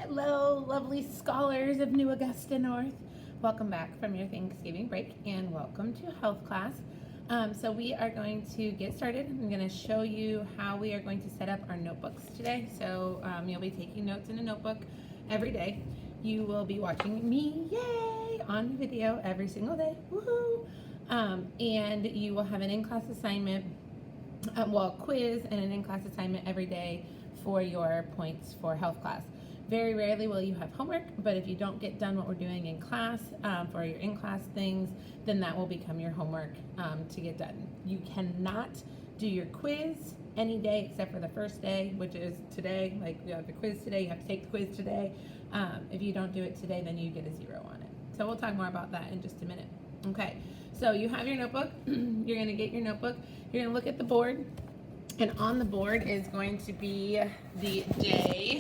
Hello, lovely scholars of New Augusta North. Welcome back from your Thanksgiving break and welcome to health class. So we are going to get started. I'm going to show you how we are going to set up our notebooks today. So you'll be taking notes in a notebook every day. You will be watching me, yay, on video every single day, woohoo! And you will have an in-class assignment, quiz and an in-class assignment every day for your points for health class. Very rarely will you have homework, but if you don't get done what we're doing in class for your in-class things, then that will become your homework to get done. You cannot do your quiz any day except for the first day, which is today. Like, you have the quiz today, you have to take the quiz today. If you don't do it today, then you get a 0 on it. So we'll talk more about that in just a minute. Okay, so you have your notebook. You're going to get your notebook. You're going to look at the board, and on the board is going to be the day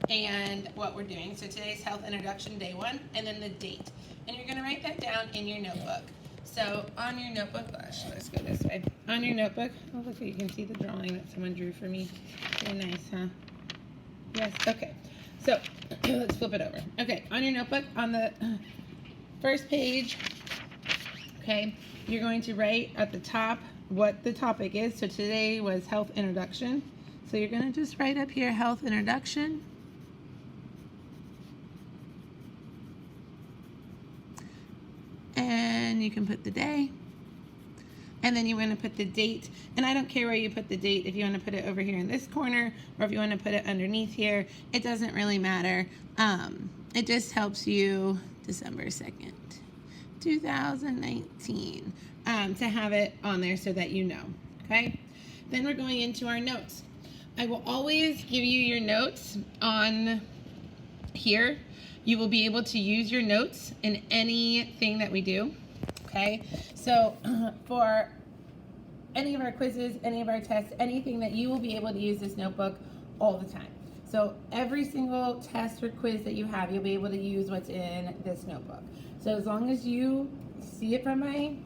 and what we're doing. So today's health introduction, day 1, and then the date. And you're going to write that down in your notebook. So on your notebook, gosh, let's go this way. On your notebook, oh look, you can see the drawing that someone drew for me. Very nice, huh? Yes, okay. So let's flip it over. Okay, on your notebook, on the first page, okay, you're going to write at the top what the topic is. So today was health introduction. So you're going to just write up here, health introduction. And you can put the day, and then you want to put the date, and I don't care where you put the date, if you want to put it over here in this corner or if you want to put it underneath here, it doesn't really matter. It just helps you, December 2nd, 2019, to have it on there so that you know, okay? Then we're going into our notes. I will always give you your notes on here. You will be able to use your notes in anything that we do, okay? So for any of our quizzes, any of our tests, anything that you will be able to use this notebook all the time. So every single test or quiz that you have, you'll be able to use what's in this notebook. So as long as you see it from my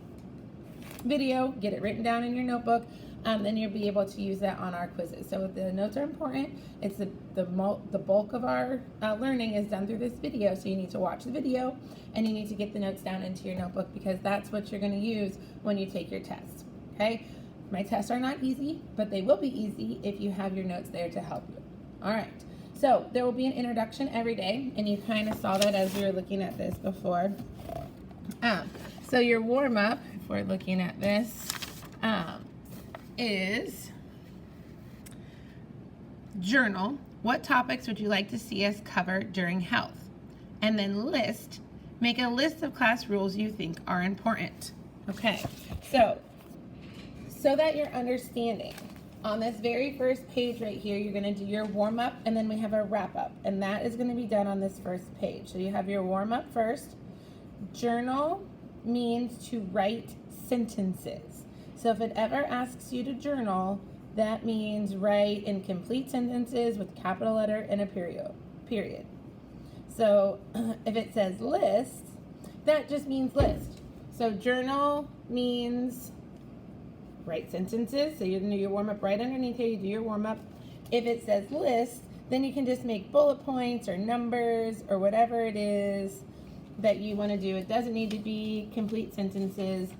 video, get it written down in your notebook, then you'll be able to use that on our quizzes. So the notes are important. It's the bulk of our learning is done through this video, so you need to watch the video and you need to get the notes down into your notebook because that's what you're going to use when you take your test, okay? My tests are not easy, but they will be easy if you have your notes there to help you. All right, so there will be an introduction every day, and you kind of saw that as we were looking at this before. So your warm-up, if we're looking at this, is journal. What topics would you like to see us cover during health? And then make a list of class rules you think are important. Okay, so that you're understanding, on this very first page right here, you're going to do your warm-up, and then we have a wrap-up, and that is going to be done on this first page. So you have your warm-up first. Journal means to write sentences. So if it ever asks you to journal, that means write in complete sentences with a capital letter and a period. So if it says list, that just means list. So journal means write sentences. So you're going to do your warm-up right underneath here. You do your warm-up. If it says list, then you can just make bullet points or numbers or whatever it is that you want to do. It doesn't need to be complete sentences.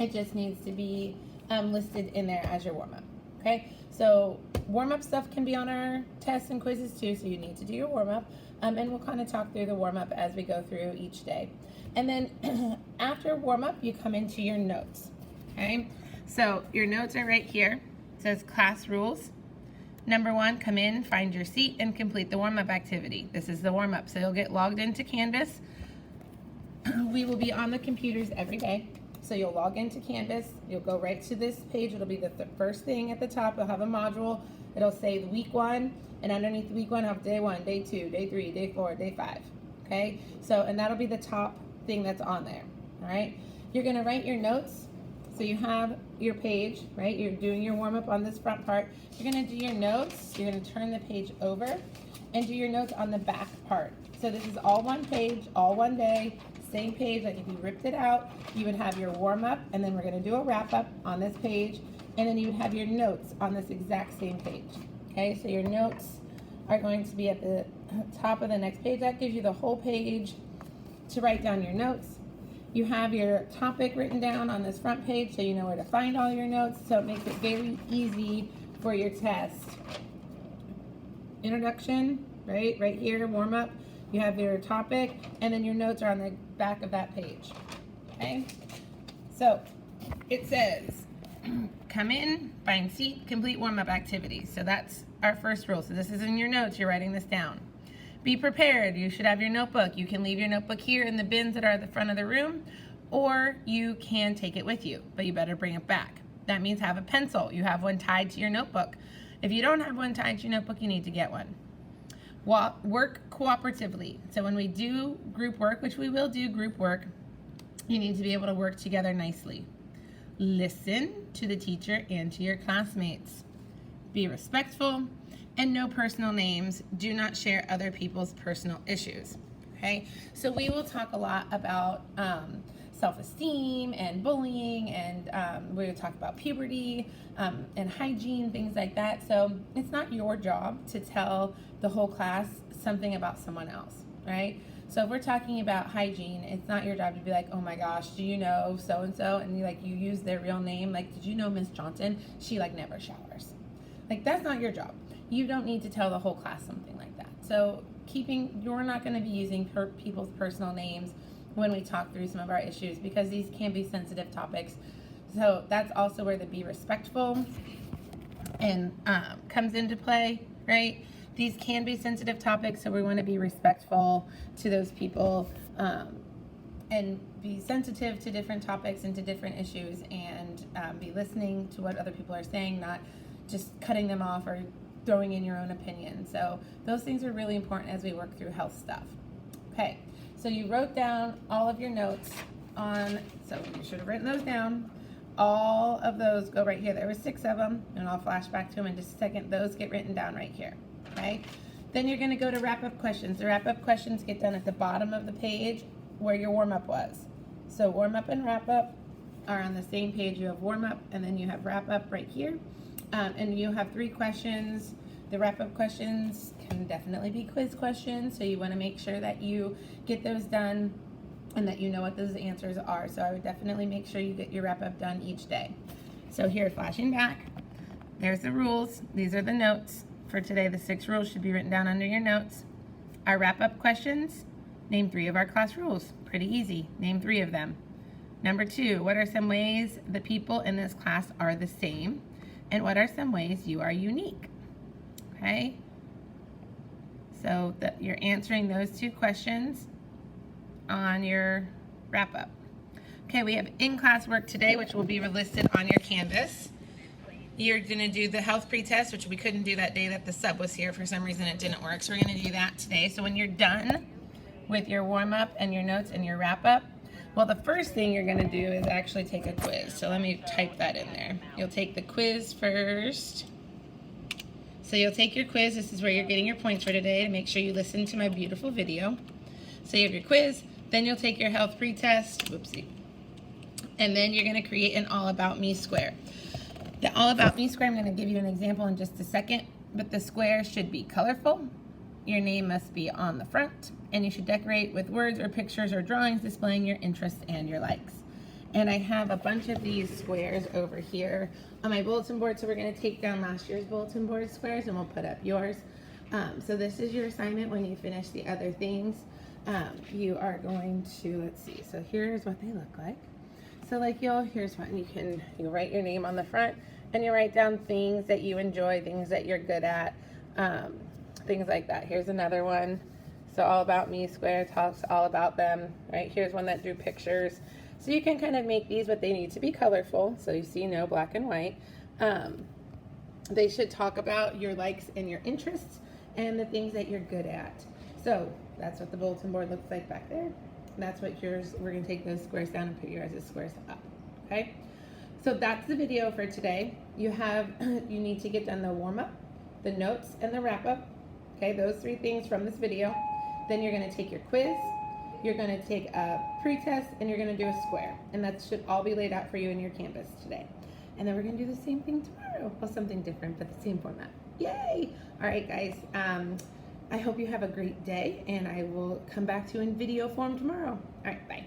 It just needs to be listed in there as your warm-up, okay? So warm-up stuff can be on our tests and quizzes too, so you need to do your warm-up, and we'll kind of talk through the warm-up as we go through each day. And then after warm-up, you come into your notes, okay? So your notes are right here. It says class rules. Number 1, come in, find your seat, and complete the warm-up activity. This is the warm-up, so you'll get logged into Canvas. We will be on the computers every day. So you'll log into Canvas, you'll go right to this page, it'll be the first thing at the top, you'll have a module, it'll say the week 1, and underneath the week 1, you'll have day 1, day 2, day 3, day 4, day 5, okay? So, and that'll be the top thing that's on there, all right? You're gonna write your notes, so you have your page, right? You're doing your warm-up on this front part. You're gonna do your notes, you're gonna turn the page over, and do your notes on the back part. So this is all one page, all one day, same page. Like if you ripped it out, you would have your warm-up, and then we're going to do a wrap-up on this page, and then you would have your notes on this exact same page. Okay, so your notes are going to be at the top of the next page. That gives you the whole page to write down your notes. You have your topic written down on this front page so you know where to find all your notes, so it makes it very easy for your test. Introduction, right here, warm up. You have your topic, and then your notes are on the back of that page. Okay, so it says, come in, find seat, complete warm-up activities. So that's our first rule. So this is in your notes, you're writing this down. Be prepared. You should have your notebook. You can leave your notebook here in the bins that are at the front of the room, or you can take it with you, but you better bring it back. That means have a pencil. You have one tied to your notebook. If you don't have one tied to your notebook, you need to get one. Work cooperatively. So when we do group work, which we will do group work, you need to be able to work together nicely. Listen to the teacher and to your classmates. Be respectful, and no personal names. Do not share other people's personal issues. Okay, so we will talk a lot about self-esteem and bullying, and we will talk about puberty and hygiene, things like that. So it's not your job to tell the whole class something about someone else, right? So if we're talking about hygiene, it's not your job to be like, oh my gosh, do you know so-and-so? And you use their real name. Like, did you know Miss Johnson? She never showers. Like, that's not your job. You don't need to tell the whole class something like that. So you're not going to be using people's personal names when we talk through some of our issues, because these can be sensitive topics. So that's also where the be respectful and comes into play, right? These can be sensitive topics, so we want to be respectful to those people and be sensitive to different topics and to different issues, and be listening to what other people are saying, not just cutting them off or throwing in your own opinion. So those things are really important as we work through health stuff. Okay, so you wrote down all of your notes so you should have written those down. All of those go right here. There were 6 of them, and I'll flash back to them in just a second. Those get written down right here. Okay, then you're going to go to wrap-up questions. The wrap-up questions get done at the bottom of the page where your warm-up was. So warm-up and wrap-up are on the same page. You have warm-up, and then you have wrap-up right here. And you have 3 questions. The wrap-up questions can definitely be quiz questions, so you want to make sure that you get those done and that you know what those answers are. So I would definitely make sure you get your wrap-up done each day. So here, flashing back, there's the rules. These are the notes. For today, the 6 rules should be written down under your notes. Our wrap-up questions, name 3 of our class rules. Pretty easy. Name 3 of them. Number 2, what are some ways the people in this class are the same? And what are some ways you are unique? Okay? So you're answering those 2 questions on your wrap-up. Okay, we have in-class work today, which will be listed on your Canvas. You're going to do the health pretest, which we couldn't do that day that the sub was here. For some reason it didn't work, so we're going to do that today. So when you're done with your warm-up and your notes and your wrap-up, well, the first thing you're going to do is actually take a quiz. So let me type that in there. You'll take the quiz first. So you'll take your quiz. This is where you're getting your points for today, to make sure you listen to my beautiful video. So you have your quiz, then you'll take your health pretest. Whoopsie. And then you're going to create an All About Me square. The All About Me square, I'm going to give you an example in just a second, but the square should be colorful. Your name must be on the front, and you should decorate with words or pictures or drawings displaying your interests and your likes. And I have a bunch of these squares over here on my bulletin board, so we're going to take down last year's bulletin board squares and we'll put up yours. So this is your assignment when you finish the other things. You are going to, let's see, so here's what they look like. So here's one, you write your name on the front, and you write down things that you enjoy, things that you're good at, things like that. Here's another one. So All About Me square talks all about them, right? Here's one that drew pictures. So you can kind of make these, but they need to be colorful. So you see no black and white. They should talk about your likes and your interests and the things that you're good at. So that's what the bulletin board looks like back there. That's what yours, we're going to take those squares down and put yours as squares up, okay? So that's the video for today. You need to get done the warm-up, the notes, and the wrap-up, okay? Those 3 things from this video. Then you're going to take your quiz, you're going to take a pretest, and you're going to do a square. And that should all be laid out for you in your Canvas today. And then we're going to do the same thing tomorrow. Well, something different, but the same format. Yay! All right, guys. I hope you have a great day, and I will come back to you in video form tomorrow. All right, bye.